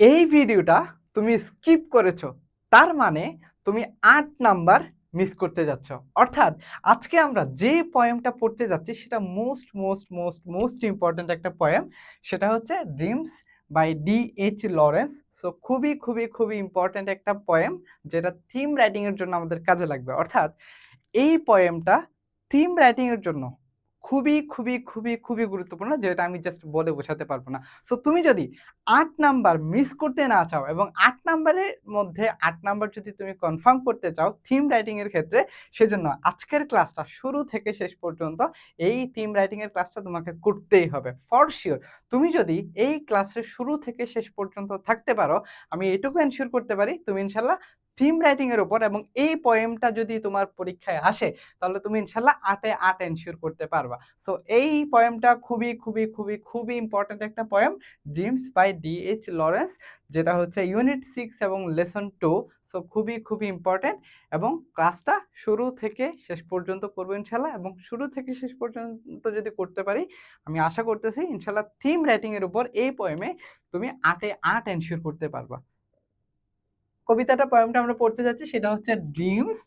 এই ভিডিওটা তুমি স্কিপ করেছো, তার মানে তুমি ৮ নাম্বার মিস করতে যাচ্ছ। অর্থাৎ আজকে আমরা যে পোয়েমটা পড়তে যাচ্ছি সেটা মোস্ট ইম্পোর্টেন্ট একটা পোয়েম। সেটা হচ্ছে dreams by DH. Lawrence. So খুবই ইম্পোর্টেন্ট একটা পোয়েম, যেটা থিম রাইটিং এর জন্য আমাদের কাজে লাগবে। অর্থাৎ এই পোয়েমটা থিম রাইটিং এর জন্য খুবই গুরুত্বপূর্ণ, যেটা আমি জাস্ট বলে বোঝাতে পারবো না। সো তুমি যদি ৮ নাম্বার মিস করতে না চাও এবং ৮ নাম্বারের মধ্যে ৮ নাম্বার যদি তুমি কনফার্ম করতে চাও থিম রাইটিং এর ক্ষেত্রে, সেজন্য আজকের ক্লাসটা শুরু থেকে শেষ পর্যন্ত এই থিম রাইটিং এর ক্লাসটা তোমাকে করতেই হবে ফর শিওর। তুমি যদি এই ক্লাসের শুরু থেকে শেষ পর্যন্ত থাকতে পারো, আমি এটুকু এনশিওর করতে পারি তুমি ইনশাল্লাহ থিম রাইটিং এর উপর এবং এই পোয়েমটা যদি তোমার পরীক্ষায় আসে, তাহলে তুমি ইনশাল্লাহ ৮ এ ৮ এনশিওর করতে পারবা। সো এই পোয়েমটা খুবই ইম্পর্টেন্ট একটা poem, dreams by DH. Lawrence, যেটা হচ্ছে ইউনিট 6 এবং লেসন 2। সো খুবই ইম্পর্টেন্ট এবং ক্লাসটা শুরু থেকে শেষ পর্যন্ত করবো ইনশাল্লাহ। এবং শুরু থেকে শেষ পর্যন্ত যদি করতে পারি, আমি আশা করতেছি ইনশাল্লাহ থিম রাইটিং এর উপর এই পোয়েমে তুমি ৮ এ ৮ এনশিওর করতে পারবা। কবিতাটা পোয়েমটা আমরা পড়তে যাচ্ছি সেটা হচ্ছে dreams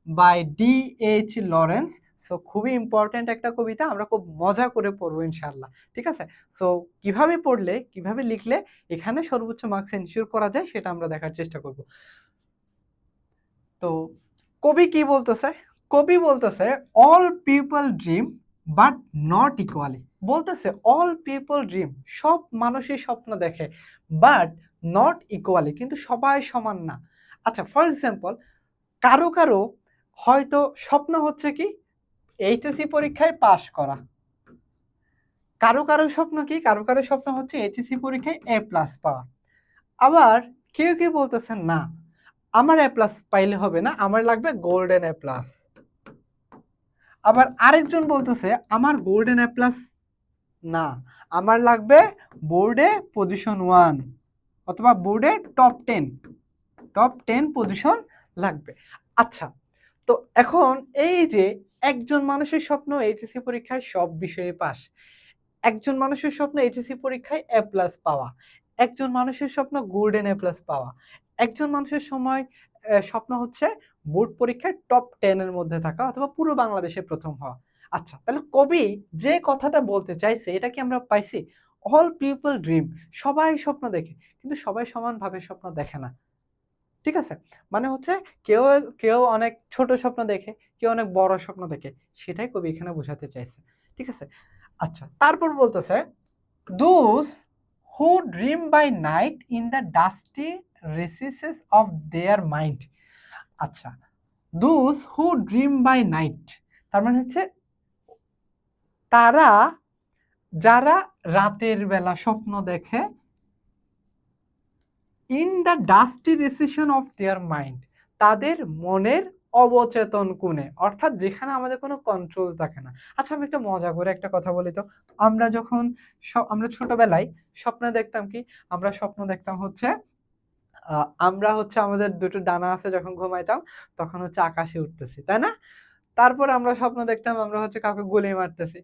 by DH. Lawrence. So খুবই ইম্পর্টেন্ট একটা কবিতা, আমরা খুব মজা করে পড়বো ইনশাআল্লাহ। ঠিক আছে? সো কিভাবে পড়লে কিভাবে লিখলে এখানে সর্বোচ্চ মার্কস এনশিওর করা যায় সেটা আমরা দেখার চেষ্টা করব। তো কবি কি বলতেছে? কবি বলতেছে all people dream but not equally. বলতেছে অল পিপল ড্রিম, সব মানুষই স্বপ্ন দেখে, বাট নট ইকুয়ালি, কিন্তু সবাই সমান না। আচ্ছা, ফর এক্সাম্পল, কারো হয়তো স্বপ্ন হচ্ছে কি এইচএসসি পরীক্ষায় পাশ করা, কারো স্বপ্ন কি, কারো স্বপ্ন হচ্ছে এইচএসসি পরীক্ষায় A+ পাওয়া। আবার কেউ বলতেছেন না, আমার A+ পাইলে হবে না, আমার লাগবে গোল্ডেন A+। আবার আরেকজন বলতেছে আমার গোল্ডেন A+ না, আমার লাগবে বোর্ডে পজিশন 1 অথবা বোর্ডে টপ 10 পজিশন লাগবে। আচ্ছা, তো এখন এই যে একজন মানুষের স্বপ্ন এইচএসসি পরীক্ষায় সব বিষয়ে পাস, একজন মানুষের স্বপ্ন এইচএসসি পরীক্ষায় A+ পাওয়া, একজন মানুষের স্বপ্ন গোল্ডেন A+ পাওয়া, একজন মানুষের স্বপ্ন হচ্ছে বোর্ড পরীক্ষায় টপ 10 এর মধ্যে থাকা অথবা পুরো বাংলাদেশে প্রথম হওয়া। আচ্ছা, তাহলে কবি যে কথাটা বলতে চাইছে এটা কি আমরা পাইছি? অল পিপল ড্রিম, সবাই স্বপ্ন দেখে, কিন্তু সবাই সমানভাবে স্বপ্ন দেখে না। ঠিক আছে? মানে হচ্ছে কেউ কেউ অনেক ছোট স্বপ্ন দেখে, কেউ অনেক বড় স্বপ্ন দেখে, সেটাই কবি এখানে বোঝাতে চাইছে। ঠিক আছে? আচ্ছা, তারপর বলতেছে those who dream by night in the dusty recesses of their mind। আচ্ছা, those who dream by night, তার মানে হচ্ছে তারা যারা রাতের বেলা স্বপ্ন দেখে, in the dusty recession of their mind, তাদের মনের অবচেতন কোণে, অর্থাৎ যেখানে আমাদের কোনো কন্ট্রোল থাকে না। আচ্ছা, আমি একটা মজা করে একটা কথা বলি তো, আমরা যখন আমরা ছোটবেলায় স্বপ্ন দেখতাম কি, আমরা স্বপ্ন দেখতাম হচ্ছে আমরা হচ্ছে আমাদের দুটো ডানা আছে, যখন ঘুমাইতাম তখন হচ্ছে আকাশে উঠতেছি, তাই না? তারপর আমরা স্বপ্ন দেখতাম আমরা হচ্ছে কাউকে গুলি মারতেছি।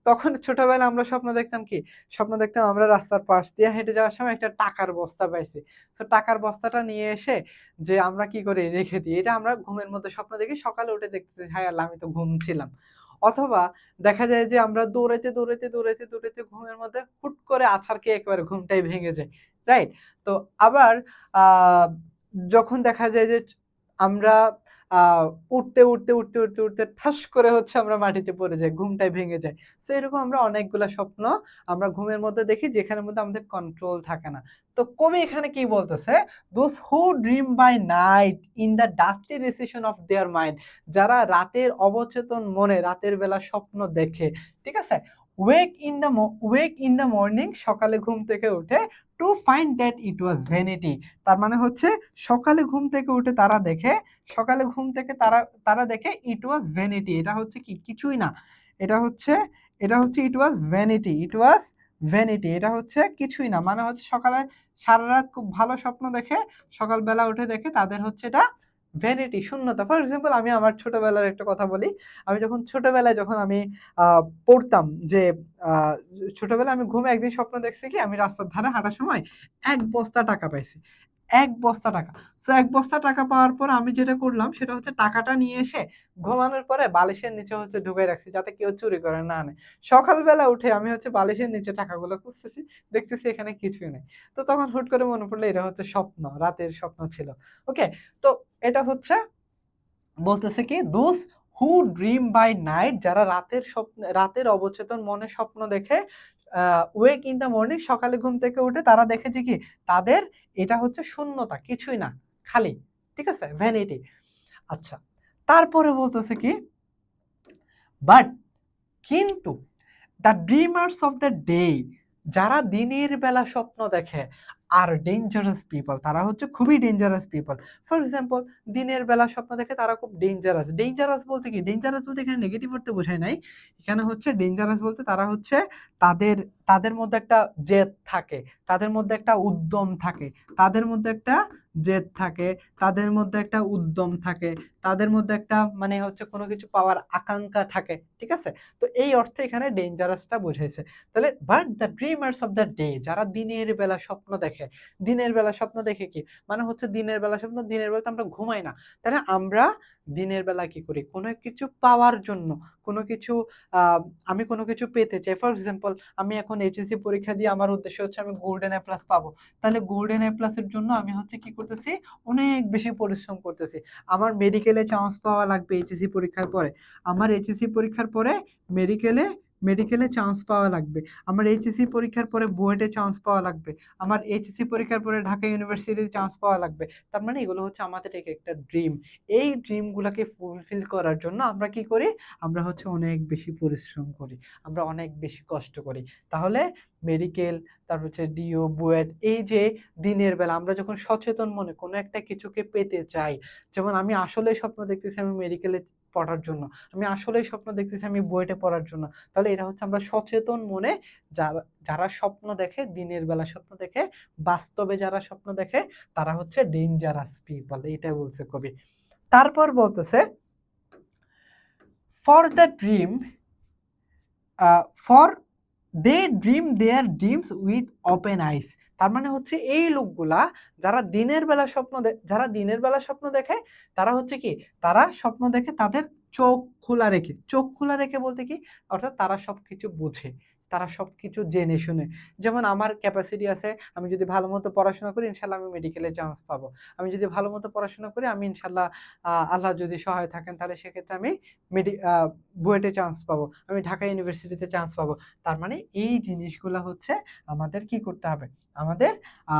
তখন ছোটবেলায় আমরা স্বপ্ন দেখতাম কি? স্বপ্ন দেখতাম আমরা রাস্তার পাশ দিয়ে হেঁটে যাওয়ার সময় একটা টাকার বস্তা পাইছি। সো টাকার বস্তাটা নিয়ে এসে যে আমরা কি করি রেখে দিই। এটা আমরা ঘুমের মধ্যে স্বপ্ন দেখি, সকালে উঠে দেখতেছি হায় আল্লাহ আমি তো ঘুমছিলাম। অথবা দেখা যায় যে আমরা দৌড়াইতে ঘুমের মধ্যে হুট করে আছাড় খেয়ে একেবারে ঘুমটাই ভেঙে যায়। রাইট? তো আবার আ যখন দেখা যায় যে আমরা আ উঠতে ঠাস করে হচ্ছে আমরা মাটিতে পড়ে যাই, ঘুমটাই ভেঙে যায়। সো এরকম আমরা অনেকগুলা স্বপ্ন আমরা ঘুমের মধ্যে দেখি যেখানের মধ্যে আমাদের কন্ট্রোল থাকে না। তো কবি এখানে কি বলতেছে? those who dream by night in the dusty recession of their mind, যারা রাতের অবচেতন মনে রাতের বেলা স্বপ্ন দেখে, ঠিক আছে? wake in the morning, সকালে ঘুম থেকে উঠে to find that it was vanity, তার মানে হচ্ছে সকালে ঘুম থেকে উঠে তারা দেখে, সকালে ঘুম থেকে তারা দেখে ইট ওয়াজ ভ্যানিটি, এটা হচ্ছে কি কিছুই না, এটা হচ্ছে ইট ওয়াজ ভ্যানিটি, এটা হচ্ছে কিছুই না। মানে হচ্ছে সকালে সারা রাত খুব ভালো স্বপ্ন দেখে, সকালবেলা উঠে দেখে তাদের হচ্ছে এটা ভ্যানিটি, শূন্যতা। ফর এক্সাম্পল আমি আমার ছোটবেলার একটা কথা বলি। আমি যখন ছোটবেলায় যখন আমি পড়তাম যে আ ছোটবেলায় আমি ঘুমে একদিন স্বপ্ন দেখছি কি আমি রাস্তার ধারে হাঁটার সময় ১ বস্তা টাকা পাইছি। ১ বস্তা টাকা। সো ১ বস্তা টাকা পাওয়ার পর আমি যেটা করলাম সেটা হচ্ছে টাকাটা নিয়ে এসে ঘুমানোর পরে বালিশের নিচে হচ্ছে ঢুকাই রাখছি যাতে কেউ চুরি করে না নেয়। সকালবেলা উঠে আমি হচ্ছে বালিশের নিচে টাকাগুলো খুঁজতেছি, দেখতেছি এখানে কিছুই নেই। তো তখন হুট করে মনে পড়লো এটা হচ্ছে স্বপ্ন, রাতের স্বপ্ন ছিল। ওকে? তো এটা হচ্ছে বলতেছে কি those who dream by night, যারা রাতের অবচেতন মনে স্বপ্ন দেখে ওয়েক ইন দ্য মর্নিং, সকালে ঘুম থেকে উঠে তারা দেখে যে কি তাদের এটা হচ্ছে শূন্যতা, কিছুই না, খালি। ঠিক আছে? ভ্যানিটি। আচ্ছা। তারপরে বলতেছে কি বাট কিন্তু the dreamers of the day, যারা দিনের বেলা স্বপ্ন দেখে আর ডেঞ্জারাস পিপল, তারা হচ্ছে খুবই ডেঞ্জারাস পিপল। ফর এক্সাম্পল দিনের বেলা স্বপ্ন দেখে তারা খুব ডেঞ্জারাস। ডেঞ্জারাস বলতে কি? ডেঞ্জারাস বলতে এখানে নেগেটিভ অর্থে বোঝায় নাই। এখানে হচ্ছে ডেঞ্জারাস বলতে তারা হচ্ছে তাদের তাদের মধ্যে একটা জেদ থাকে, তাদের মধ্যে একটা উদ্যম থাকে, তাদের মধ্যে একটা জেদ থাকে, তাদের মধ্যে একটা উদ্যম থাকে, তাদের মধ্যে একটা মানে হচ্ছে কোনো কিছু পাওয়ার আকাঙ্ক্ষা থাকে। ঠিক আছে? তো এই অর্থে এখানে ডেঞ্জারাসটা বুঝাইছে। তাহলে but the dreamers of the day, যারা দিনের বেলা স্বপ্ন দেখে। দিনের বেলা স্বপ্ন দেখে কি? মানে হচ্ছে দিনের বেলা স্বপ্ন, দিনের বেলা তো আমরা ঘুমাই না। তাহলে আমরা দিনের বেলা কি করি? কোনো কিছু পাওয়ার জন্য, কোনো কিছু আ আমি কোনো কিছু পেতে চাই। ফর এক্সাম্পল আমি এখন এইচএসসি পরীক্ষা দিয়ে আমার উদ্দেশ্য হচ্ছে আমি গোল্ডেন এ প্লাস পাবো। তাহলে গোল্ডেন এ প্লাস এর জন্য আমি হচ্ছে কি করতেছি? অনেক বেশি পরিশ্রম করতেছি। আমার মেডিকেলে চান্স পাওয়া লাগবে এইচএসসি পরীক্ষার পরে। আমার এইচএসসি পরীক্ষার পরে মেডিকেলে মেডিকেলে চান্স পাওয়া লাগবে। আমার এইচএসসি পরীক্ষার পরে বুয়েটে চান্স পাওয়া লাগবে। আমার এইচএসসি পরীক্ষার পরে ঢাকা ইউনিভার্সিটিতে চান্স পাওয়া লাগবে। তার মানে এগুলো হচ্ছে আমাদের একটা ড্রিম। এই ড্রিমগুলাকে ফুলফিল করার জন্য আমরা কি করি? আমরা হচ্ছে অনেক বেশি পরিশ্রম করি। আমরা অনেক বেশি কষ্ট করি। তাহলে মেডিকেল, তারপর হচ্ছে ডিও, বুয়েট, এই যে দিনের বেলা আমরা যখন সচেতন মনে কোনো একটা কিছুকে পেতে চাই, যেমন আমি আসলেই স্বপ্ন দেখতেছি আমি মেডিকেলে পড়ার জন্য। আমি আসলেই স্বপ্ন দেখতেছি আমি বুয়েটে পড়ার জন্য। তাহলে এটা হচ্ছে আমরা সচেতন মনে যারা যারা স্বপ্ন দেখে, দিনের বেলা স্বপ্ন দেখে, বাস্তবে যারা স্বপ্ন দেখে তারা হচ্ছে ডেঞ্জারাস পিপল, এইটা বলছে কবি। তারপর বলতেছে for the dream for they dream their dreams with open eyes. তার মানে হচ্ছে এই লোকগুলা যারা দিনের বেলা স্বপ্ন দেখে তারা হচ্ছে কি তারা স্বপ্ন দেখে তাদের চোখ খোলা রেখে। চোখ খোলা রেখে বলতে কি? অর্থাৎ তারা সবকিছু বুঝে। তারা সবকিছু জেনে শুনে। যেমন আমার ক্যাপাসিটি আছে, আমি যদি ভালোমতো পড়াশোনা করি ইনশাআল্লাহ আমি মেডিকেলে চান্স পাবো। আমি যদি ভালোমতো পড়াশোনা করি আমি ইনশাআল্লাহ আল্লাহ যদি সহায় থাকেন তাহলে সেক্ষেত্রে আমি মেডি আ বুয়েটে চান্স পাবো। আমি ঢাকা ইউনিভার্সিটিতে চান্স পাবো। তার মানে এই জিনিসগুলা হচ্ছে আমাদের কি করতে হবে? আমাদের আ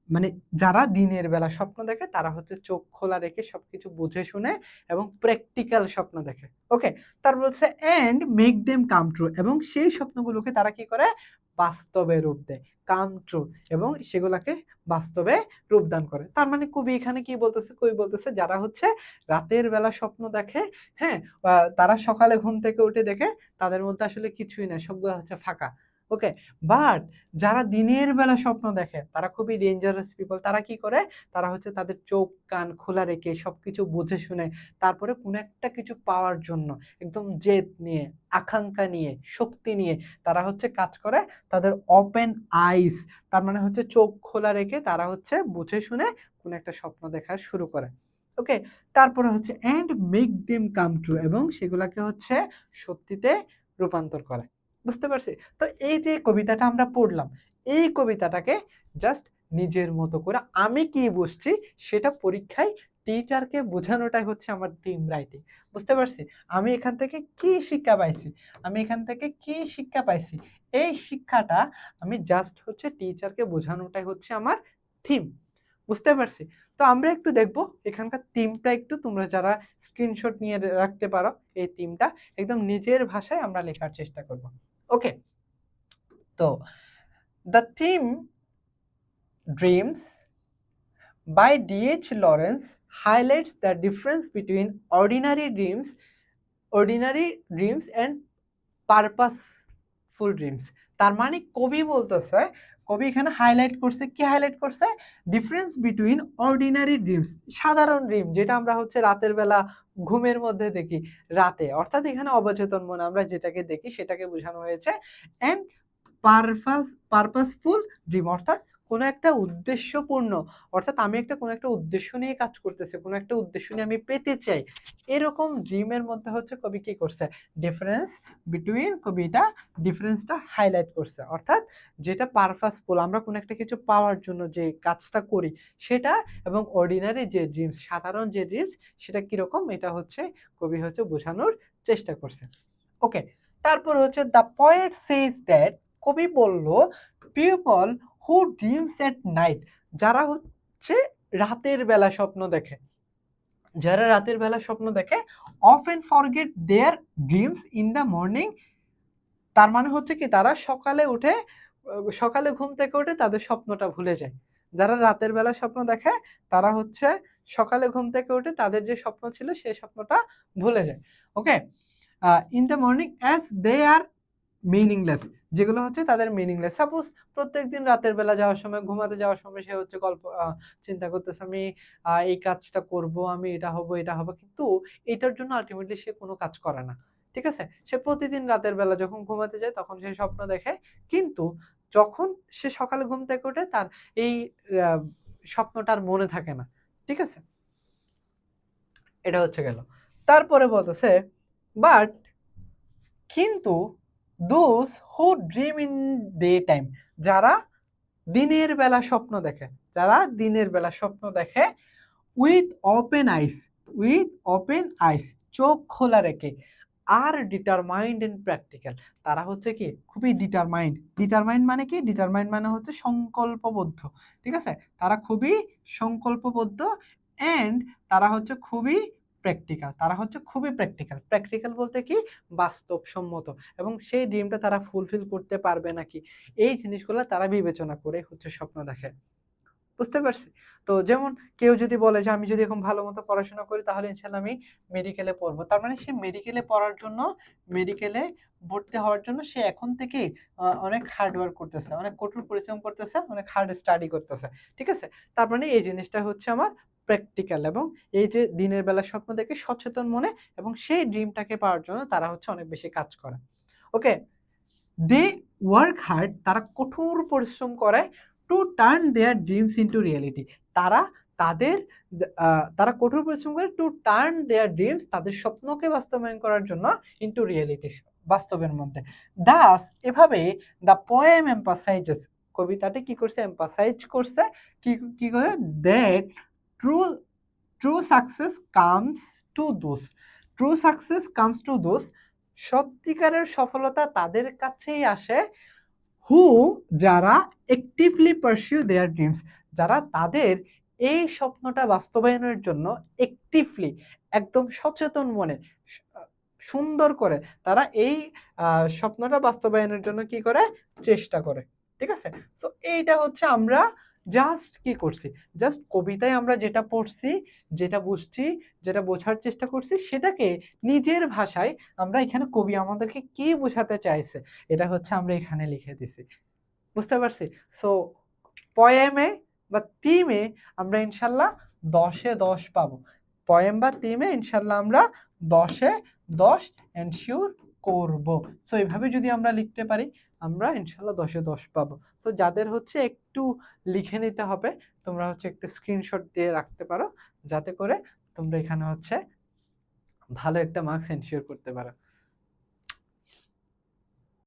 মানে যারা দিনের বেলা স্বপ্ন দেখে তারা হচ্ছে চোখ খোলা রেখে সবকিছু বুঝে শুনে এবং প্র্যাকটিক্যাল স্বপ্ন দেখে। ওকে? তারপর হচ্ছে and make them come true, এবং সেই স্বপ্নগুলোকে তারা কি করে? বাস্তবে রূপ দেয়। কাম ট্রু, এবং সেগুলাকে বাস্তবে রূপদান করে। তার মানে কবি এখানে কি বলতেছে? কবি বলতেছে যারা হচ্ছে রাতের বেলা স্বপ্ন দেখে, হ্যাঁ? তারা সকালে ঘুম থেকে উঠে দেখে তাদের মধ্যে আসলে কিছুই নাই। সবগুলা হচ্ছে ফাঁকা। ওকে? বাট যারা দিনের বেলা স্বপ্ন দেখে তারা খুবই ডেঞ্জারাস পিপল। তারা কি করে? তারা হচ্ছে তাদের চোখ কান খোলা রেখে সবকিছু বুঝে শুনে তারপরে কোনো একটা কিছু পাওয়ার জন্য একদম জেদ নিয়ে, আকাঙ্ক্ষা নিয়ে, শক্তি নিয়ে তারা হচ্ছে কাজ করে। তাদের ওপেন আইস, তার মানে হচ্ছে চোখ খোলা রেখে তারা হচ্ছে বুঝে শুনে কোনো একটা স্বপ্ন দেখা শুরু করে। ওকে? তারপরে হচ্ছে and make them come true, এবং সেগুলাকে হচ্ছে সত্যিতে রূপান্তর করে। বুঝতে পারছি? তো এই যে কবিতাটা আমরা পড়লাম, এই কবিতাটাকে জাস্ট নিজের মতো করে আমি কি বুঝছি সেটা পরীক্ষায় টিচারকে বোঝানোটাই হচ্ছে আমার থিম রাইটিং। বুঝতে পারছি? আমি এখান থেকে কি শিক্ষা পাইছি? আমি এখান থেকে কি শিক্ষা পাইছি? এই শিক্ষাটা আমি জাস্ট হচ্ছে টিচারকে বোঝানোটাই হচ্ছে আমার থিম। বুঝতে পারছি? তো আমরা একটু দেখব এখানকার থিমটা একটু তোমরা যারা স্ক্রিনশট নিয়ে রাখতে পারো এই থিমটা একদম নিজের ভাষায় আমরা লেখার চেষ্টা করব। ওকে? তো the theme dreams by D.H. Lawrence highlights the difference between ordinary dreams and purposeful dreams. তার মানে কবি বলতেছে কবি এখানে হাইলাইট করছে, কি হাইলাইট করছে? ডিফারেন্স বিটুইন অর্ডিনারি ড্রিমস, সাধারণ ড্রিম যেটা আমরা হচ্ছে রাতের বেলা ঘুমের মধ্যে দেখি রাতে, অর্থাৎ এখানে অবচেতন মনে আমরা যেটাকে দেখি সেটাকে বোঝানো হয়েছে, এন্ড পারপাসফুল ড্রিম, অর্থাৎ কোনো একটা উদ্দেশ্যপূর্ণ, অর্থাৎ আমি একটা কোনো একটা উদ্দেশ্য নিয়ে কাজ করতেছি, কোনো একটা উদ্দেশ্য নিয়ে আমি পেতে চাই, এরকম ড্রিমের মধ্যে হচ্ছে কবি কি করছে? ডিফারেন্স বিটুইন, কবিটা ডিফারেন্সটা হাইলাইট করছে, অর্থাৎ যেটা পারপাসফুল আমরা কোনো একটা কিছু পাওয়ার জন্য যে কাজটা করি সেটা, এবং অর্ডিনারি যে ড্রিমস, সাধারণ যে ড্রিমস, সেটা কিরকম, এটা হচ্ছে কবি হচ্ছে বোঝানোর চেষ্টা করছে। ওকে, তারপর হচ্ছে দ্য পয়েট সেজ দ্যাট, কবি বলল people who dreams at night, যারা হচ্ছে রাতের বেলা স্বপ্ন দেখে, যারা রাতের বেলা স্বপ্ন দেখে, often forget there dreams in the morning, তার মানে হচ্ছে কি তারা সকালে উঠে, সকালে ঘুম থেকে উঠে তাদের স্বপ্নটা ভুলে যায়। যারা রাতের বেলা স্বপ্ন দেখে তারা হচ্ছে সকালে ঘুম থেকে উঠে তাদের যে স্বপ্ন ছিল সেই স্বপ্নটা ভুলে যায়। Okay, in the morning as they are meaningless, যেগুলো হচ্ছে তাদের মিনিংলেস। সাপোজ প্রত্যেকদিন রাতের বেলা যাওয়ার সময়, ঘুমাতে যাওয়ার সময় সে হচ্ছে চিন্তা করতেছে আমি এই কাজটা করব, আমি এটা হব, এটা হব, কিন্তু এটার জন্য আলটিমেটলি সে কোনো কাজ করে না। ঠিক আছে? সে প্রতিদিন রাতের বেলা যখন ঘুমাতে যায় তখন সে স্বপ্ন দেখে, কিন্তু যখন সে সকালে ঘুম থেকে ওঠে তার এই আ স্বপ্নটা আর মনে থাকে না। ঠিক আছে? এটা হচ্ছে গেল। তারপরে বলতেছে বাট, কিন্তু those who dream in day time, যারা দিনের বেলা স্বপ্ন দেখে, যারা দিনের বেলা স্বপ্ন দেখে, with open ice, with open আইস, চোখ খোলা রেখে, আর ডিটারমাইন্ড এন্ড প্র্যাকটিক্যাল, তারা হচ্ছে কি খুবই ডিটারমাইন্ড। ডিটারমাইন্ড মানে কি? ডিটারমাইন্ড মানে হচ্ছে সংকল্পবদ্ধ। ঠিক আছে? তারা খুবই সংকল্পবদ্ধ, এন্ড তারা হচ্ছে খুবই প্র্যাকটিক্যাল, তারা হচ্ছে খুবই প্র্যাকটিক্যাল। প্র্যাকটিক্যাল বলতে কি? বাস্তবসম্মত, এবং সেই ড্রিমটা তারা ফুলফিল করতে পারবে নাকি, এই জিনিসগুলো তারা বিবেচনা করে হচ্ছে স্বপ্ন দেখে। বুঝতে পারছি? তো যেমন কেউ যদি বলে যে আমি যদি এখন ভালো মতো পড়াশোনা করি তাহলে ইনশাআল্লাহ আমি মেডিকেলে পড়বো। তার মানে সে মেডিকেলে পড়ার জন্য, মেডিকেলে ভর্তি হওয়ার জন্য সে এখন থেকেই অনেক হার্ড ওয়ার্ক করতেছে, অনেক কঠোর পরিশ্রম করতেছে, অনেক হার্ড স্টাডি করতেছে। ঠিক আছে? তার মানে এই জিনিসটা হচ্ছে আমার প্র্যাকটিক্যাল, এবং এই যে দিনের বেলা স্বপ্ন দেখে সচেতন মনে, এবং সেই ড্রিমটাকে পাওয়ার জন্য তারা হচ্ছে অনেক বেশি কাজ করে। ওকে? দে ওয়ার্ক হার্ড, তারা কঠোর পরিশ্রম করে, to turn there dreams into reality, তারা তাদের তারা কঠোর পরিশ্রম করে টু টার্ন দেয়ার ড্রিমস, তাদের স্বপ্নকে বাস্তবায়ন করার জন্য ইনটু রিয়েলিটি, বাস্তবের মধ্যে। দাস, এভাবে দ্য পোয়েম এম্পাসাইজেস, কবিতাটি কি করছে? এম্পাসাইজ করছে, কি কি করে? That true true success comes to those, true success comes to those, সত্যিকারের সফলতা তাদের কাছেই আসে, হু, যারা অ্যাক্টিভলি পারসিউ দেয়ার ড্রিমস, যারা তাদের এই স্বপ্নটা বাস্তবায়নের জন্য অ্যাক্টিভলি, একদম সচেতন মনে, সুন্দর করে তারা এই স্বপ্নটা বাস্তবায়নের জন্য কি করে? চেষ্টা করে। ঠিক আছে? সো এইটা হচ্ছে আমরা জাস্ট কি করছি? জাস্ট কবিতায় আমরা যেটা পড়ছি, যেটা বুঝছি, যেটা বোঝার চেষ্টা করছি সেটাকে নিজের ভাষায় আমরা এখানে, কবি আমাদেরকে কি বোঝাতে চাইছে এটা হচ্ছে আমরা এখানে লিখে দিছি। বুঝতে পারছি? সো পোয়েমে বা থিমে আমরা ইনশাআল্লাহ ১০ এ ১০ পাবো। পোয়েম বা থিমে ইনশাআল্লাহ আমরা ১০ এ ১০ এনশিওর করব। সো এভাবে যদি আমরা লিখতে পারি আমরা ইনশাআল্লাহ ১০ এ ১০ পাবো। সো যাদের হচ্ছে একটু লিখে নিতে হবে, তোমরা হচ্ছে একটু স্ক্রিনশট দিয়ে রাখতে পারো, যাতে করে তোমরা এখানে হচ্ছে ভালো একটা মার্কস এনশিওর করতে পারো।